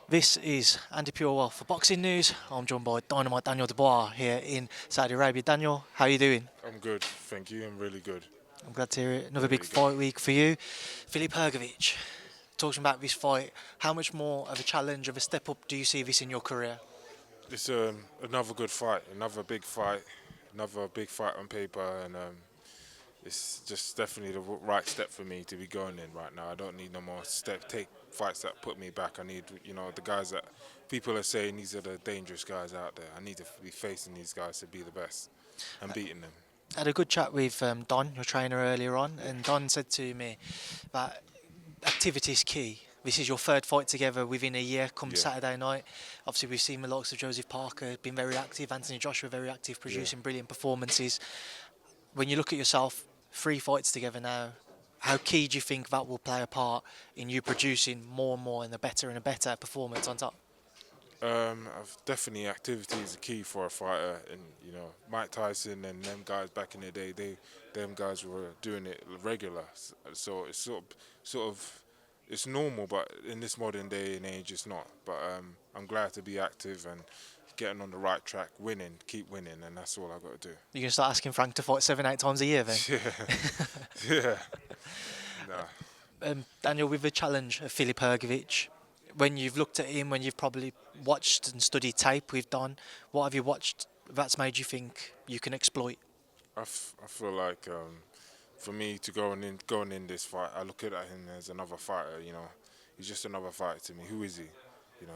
This is Andi Purewal for Boxing News. I'm joined by Dynamite Daniel Dubois here in Saudi Arabia. Daniel, how are you doing? I'm good, thank you. I'm really good. I'm glad to hear it. Another Really big good. fight week for you. Filip Hrgovic, talking about this fight, how much more of a challenge, of a step up do you see this in your career? It's another good fight, another big fight, another big fight on paper, and it's just definitely the right step for me to be going in right now. I don't need no more take fights that put me back. I need, the guys that people are saying these are the dangerous guys out there. I need to be facing these guys to be the best and beating them. I had a good chat with Don, your trainer, earlier on, and Don said to me that activity is key. This is your third fight together within a year come Yeah. Saturday night. Obviously, we've seen the likes of Joseph Parker been very active, Anthony Joshua very active, producing brilliant performances. When you look at yourself, 3 fights together now, how key do you think that will play a part in you producing more and more and a better performance on top? Definitely activity is the key for a fighter, and Mike Tyson and them guys back in the day, them guys were doing it regular. So it's sort of, it's normal, but in this modern day and age, it's not. But I'm glad to be active and getting on the right track, keep winning, and that's all I got to do. You're going to start asking Frank to fight 7-8 times a year then? Yeah, yeah. Nah. Daniel, with the challenge of Filip Hrgovic, when you've looked at him, when you've probably watched and studied tape with Don, what have you watched that's made you think you can exploit? I feel like for me to going in this fight, I look at him as another fighter. He's just another fighter to me. Who is he?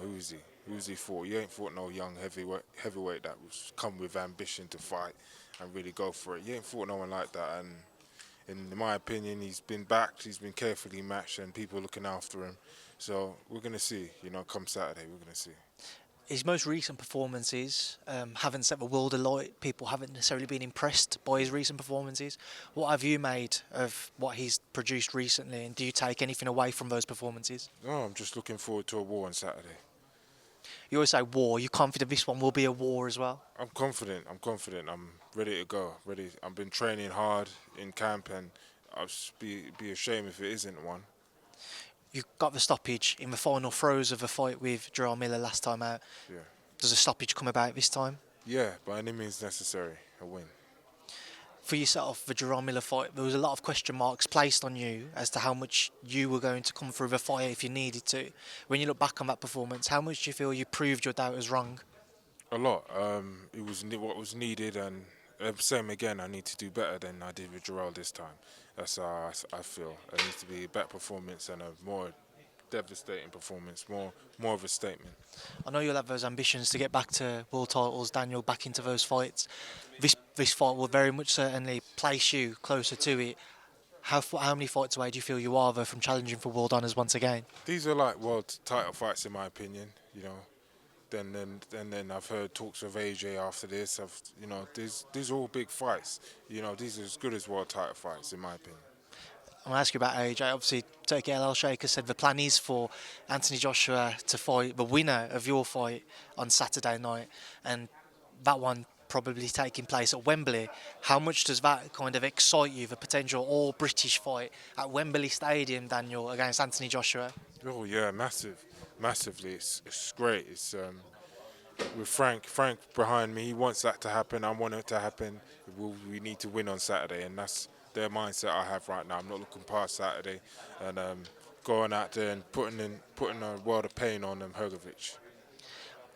Who is he? Who's he fought? He ain't fought no young heavyweight that was come with ambition to fight and really go for it. He ain't fought no one like that. And in my opinion, he's been backed, he's been carefully matched, and people looking after him. So we're gonna see. Come Saturday, we're gonna see. His most recent performances haven't set the world alight. People haven't necessarily been impressed by his recent performances. What have you made of what he's produced recently, and do you take anything away from those performances? No, I'm just looking forward to a war on Saturday. You always say war. You're confident this one will be a war as well? I'm confident. I'm ready to go. Ready. I've been training hard in camp, and I'll be ashamed if it isn't one. You got the stoppage in the final throes of a fight with Jarrell Miller last time out. Yeah. Does a stoppage come about this time? Yeah, by any means necessary, a win. For yourself, the Jarrell Miller fight, there was a lot of question marks placed on you as to how much you were going to come through the fire if you needed to. When you look back on that performance, how much do you feel you proved your doubters wrong? A lot. It was what was needed, and same again. I need to do better than I did with Jarrell this time. That's how I feel. It needs to be a better performance and a more devastating performance, more of a statement. I know you'll have those ambitions to get back to world titles, Daniel, back into those fights. This fight will very much certainly place you closer to it. How many fights away do you feel you are, though, from challenging for world honours once again? These are like world title fights, in my opinion. Then I've heard talks of AJ after this. These are all big fights. These are as good as world title fights, in my opinion. I'm going to ask you about AJ. Obviously, Turki El Sheikh has said the plan is for Anthony Joshua to fight the winner of your fight on Saturday night, and that one probably taking place at Wembley. How much does that kind of excite you, the potential all-British fight at Wembley Stadium, Daniel, against Anthony Joshua? Oh yeah, massively. It's great. It's with Frank behind me. He wants that to happen. I want it to happen. We need to win on Saturday, and that's their mindset I have right now. I'm not looking past Saturday, and going out there and putting a world of pain on Hrgovic.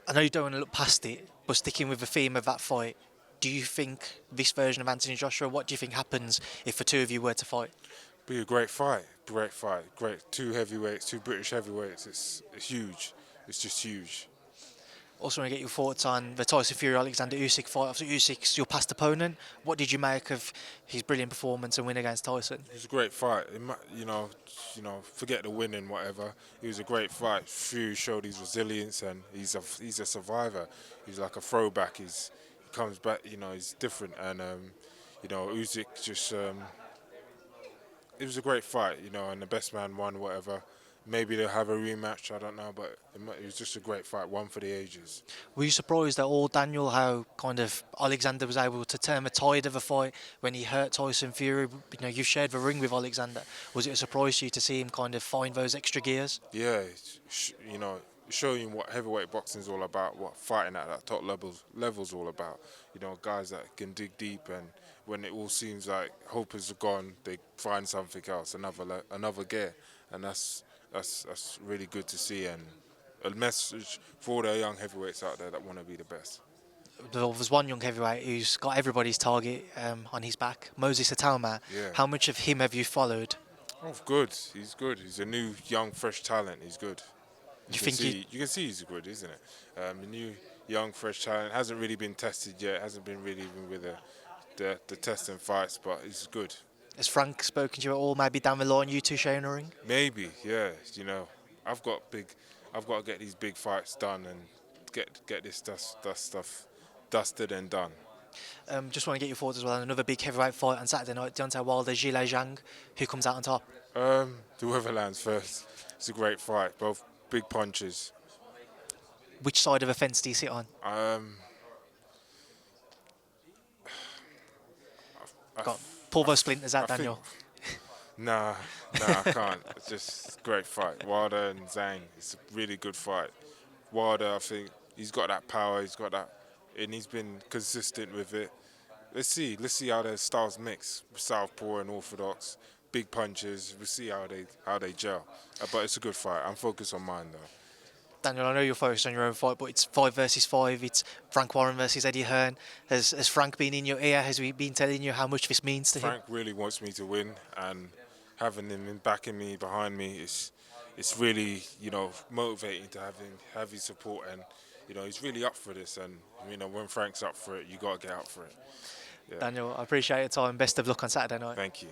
I know you don't want to look past it, but sticking with the theme of that fight, do you think this version of Anthony Joshua, what do you think happens if the two of you were to fight? Be a great fight. Great two heavyweights, two British heavyweights. It's huge. It's just huge. Also want to get your thoughts on the Tyson Fury-Alexander Usyk fight. Obviously, Usyk's your past opponent. What did you make of his brilliant performance and win against Tyson? It was a great fight. Forget the winning, whatever. It was a great fight. Fury showed his resilience, and he's a survivor. He's like a throwback. He comes back. He's different, and Usyk just. It was a great fight, and the best man won, whatever. Maybe they'll have a rematch, I don't know, but it was just a great fight, one for the ages. Were you surprised at all, Daniel, how kind of Alexander was able to turn the tide of a fight when he hurt Tyson Fury? You shared the ring with Alexander. Was it a surprise to you to see him kind of find those extra gears? Yeah, showing you what heavyweight boxing is all about, what fighting at that top levels all about. You know, guys that can dig deep, and when it all seems like hope is gone, they find something else, another gear, and that's really good to see, and a message for all the young heavyweights out there that want to be the best. There's one young heavyweight who's got everybody's target on his back, Moses Itauma. Yeah. How much of him have you followed? Oh, good. He's good. He's a new, young, fresh talent. He's good. You think You can see he's good, isn't it? The new, young, fresh talent hasn't really been tested yet. Hasn't been really even with the testing fights, but he's good. has Frank spoken to you at all? Maybe down the line, you two sharing a ring? Maybe, yeah. You know, I've got to get these big fights done and get this stuff dusted and done. Just want to get your thoughts as well on another big heavyweight fight on Saturday night. Deontay Wilder, Zhang, who comes out on top? Whoever lands first. It's a great fight. Both big punches. Which side of the fence do you sit on? Got pull those splinters out, I Daniel. Nah, I can't. It's just a great fight. Wilder and Zhang, it's a really good fight. Wilder, I think he's got that power, he's got that, and he's been consistent with it. Let's see how their styles mix. Southpaw and orthodox, big punches. We'll see how they gel. But it's a good fight. I'm focused on mine though. Daniel, I know you're focused on your own fight, but it's 5 versus 5. It's Frank Warren versus Eddie Hearn. Has Frank been in your ear? Has he been telling you how much this means to him? Frank really wants me to win, and having him backing me, behind me, it's really, you know, motivating to have his support, and you know, he's really up for this, and you know, when Frank's up for it, you got to get out for it. Yeah. Daniel, I appreciate your time. Best of luck on Saturday night. Thank you.